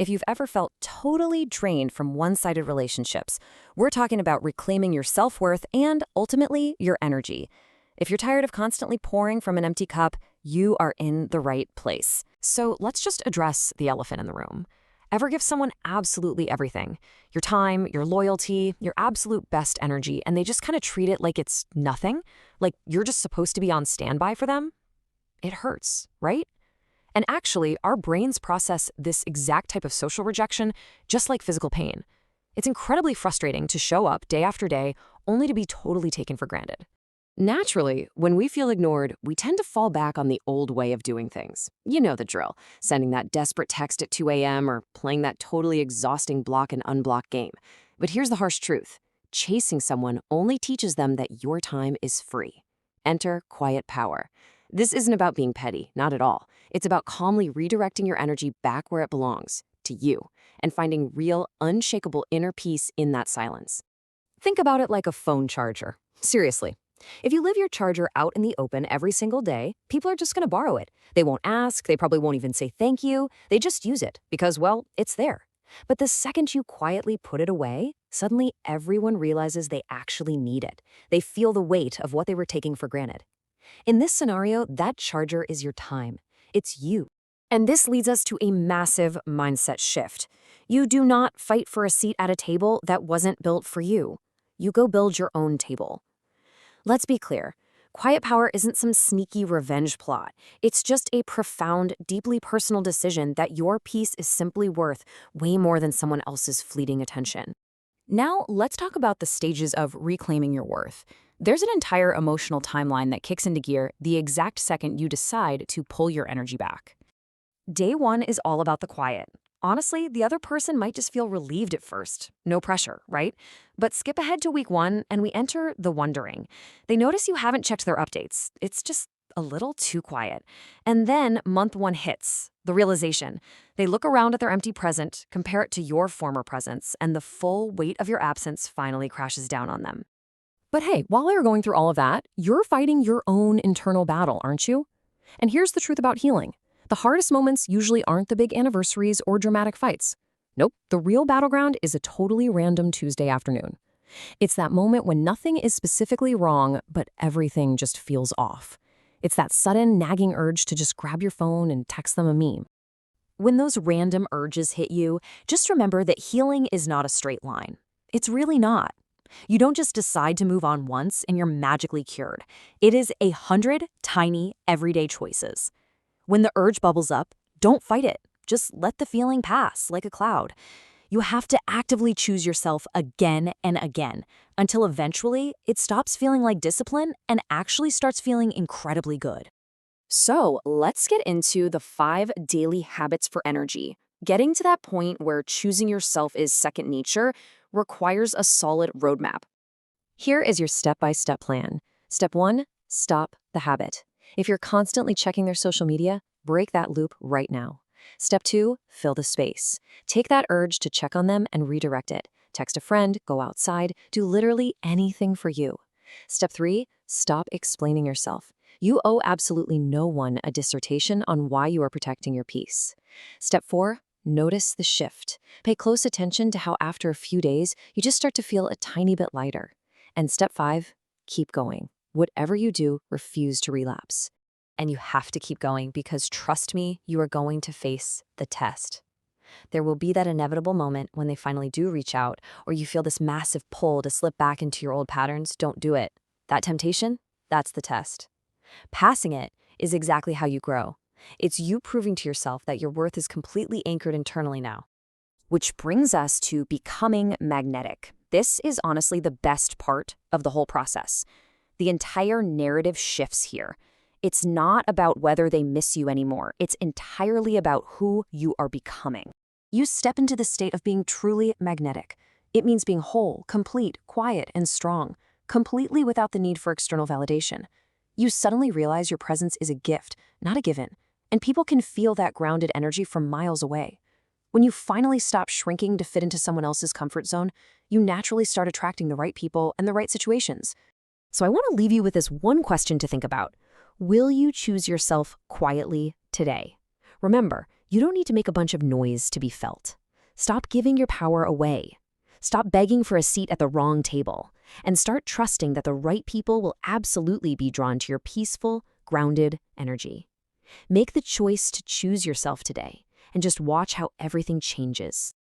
If you've ever felt totally drained from one-sided relationships, we're talking about reclaiming your self-worth and, ultimately, your energy. If you're tired of constantly pouring from an empty cup, you are in the right place. So let's just address the elephant in the room. Ever give someone absolutely everything? Your time, your loyalty, your absolute best energy, and they just kind of treat it like it's nothing? Like you're just supposed to be on standby for them? It hurts, right? And actually, our brains process this exact type of social rejection just like physical pain. It's incredibly frustrating to show up day after day only to be totally taken for granted. Naturally, when we feel ignored, we tend to fall back on the old way of doing things. You know the drill, sending that desperate text at 2 a.m. or playing that totally exhausting block and unblock game. But here's the harsh truth. Chasing someone only teaches them that your time is free. Enter quiet power. This isn't about being petty, not at all. It's about calmly redirecting your energy back where it belongs, to you, and finding real, unshakable inner peace in that silence. Think about it like a phone charger. Seriously. If you leave your charger out in the open every single day, people are just going to borrow it. They won't ask, they probably won't even say thank you. They just use it because, well, it's there. But the second you quietly put it away, suddenly everyone realizes they actually need it. They feel the weight of what they were taking for granted. In this scenario, that charger is your time. It's you. And this leads us to a massive mindset shift. You do not fight for a seat at a table that wasn't built for you. You go build your own table. Let's be clear. Quiet power isn't some sneaky revenge plot. It's just a profound, deeply personal decision that your peace is simply worth way more than someone else's fleeting attention. Now, let's talk about the stages of reclaiming your worth. There's an entire emotional timeline that kicks into gear the exact second you decide to pull your energy back. Day 1 is all about the quiet. Honestly, the other person might just feel relieved at first. No pressure, right? But skip ahead to week 1 and we enter the wondering. They notice you haven't checked their updates. It's just a little too quiet. And then month 1 hits, the realization. They look around at their empty present, compare it to your former presence, and the full weight of your absence finally crashes down on them. But hey, while you're going through all of that, you're fighting your own internal battle, aren't you? And here's the truth about healing. The hardest moments usually aren't the big anniversaries or dramatic fights. Nope, the real battleground is a totally random Tuesday afternoon. It's that moment when nothing is specifically wrong, but everything just feels off. It's that sudden, nagging urge to just grab your phone and text them a meme. When those random urges hit you, just remember that healing is not a straight line. It's really not. You don't just decide to move on once and you're magically cured. It is 100 tiny, everyday choices. When the urge bubbles up, don't fight it. Just let the feeling pass like a cloud. You have to actively choose yourself again and again until eventually it stops feeling like discipline and actually starts feeling incredibly good. So let's get into the 5 daily habits for energy. Getting to that point where choosing yourself is second nature requires a solid roadmap. Here is your step-by-step plan. Step 1, stop the habit. If you're constantly checking their social media, break that loop right now. Step 2, fill the space. Take that urge to check on them and redirect it. Text a friend, go outside, do literally anything for you. Step 3, stop explaining yourself. You owe absolutely no one a dissertation on why you are protecting your peace. Step 4, notice the shift. Pay close attention to how after a few days, you just start to feel a tiny bit lighter. And step 5, keep going. Whatever you do, refuse to relapse. And you have to keep going because trust me, you are going to face the test. There will be that inevitable moment when they finally do reach out or you feel this massive pull to slip back into your old patterns. Don't do it. That temptation, that's the test. Passing it is exactly how you grow. It's you proving to yourself that your worth is completely anchored internally now. Which brings us to becoming magnetic. This is honestly the best part of the whole process. The entire narrative shifts here. It's not about whether they miss you anymore. It's entirely about who you are becoming. You step into the state of being truly magnetic. It means being whole, complete, quiet, and strong, completely without the need for external validation. You suddenly realize your presence is a gift, not a given, and people can feel that grounded energy from miles away. When you finally stop shrinking to fit into someone else's comfort zone, you naturally start attracting the right people and the right situations. So I want to leave you with this one question to think about. Will you choose yourself quietly today? Remember, You don't need to make a bunch of noise to be felt. Stop giving your power away. Stop begging for a seat at the wrong table, and start trusting that the right people will absolutely be drawn to your peaceful, grounded energy. Make the choice to choose yourself today, and just watch how everything changes.